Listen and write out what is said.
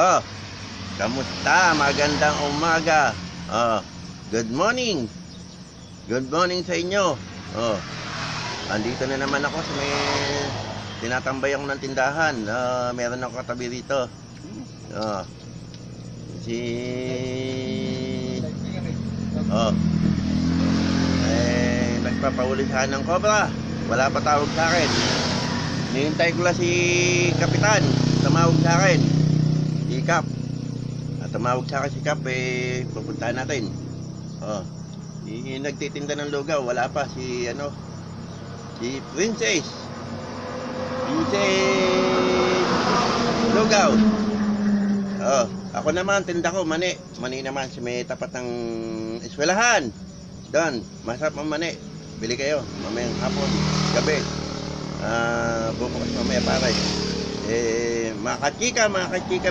Oh, kamusta? Magandang umaga. Oh, good morning. Good morning sa inyo. Oh, andito na naman ako sa may tinatambay ako ng tindahan. Meron ako katabi rito. Oh, si nagpapaulisahan ng cobra. Wala pa tawag sa akin. Nihintay ko lang si Kapitan. Tumawag sa akin. Si Kap. Tumawag sa akin si Kap, pupuntahan natin. Nagtitinda ng lugaw. Wala pa si si Princess Lugaw. Ako naman, tinda ko mani naman sa may tapat ng eskwelahan. Doon, masarap ang mani. Bili kayo mamayang hapon, gabi. Bubukas mamaya pare. Mga kachika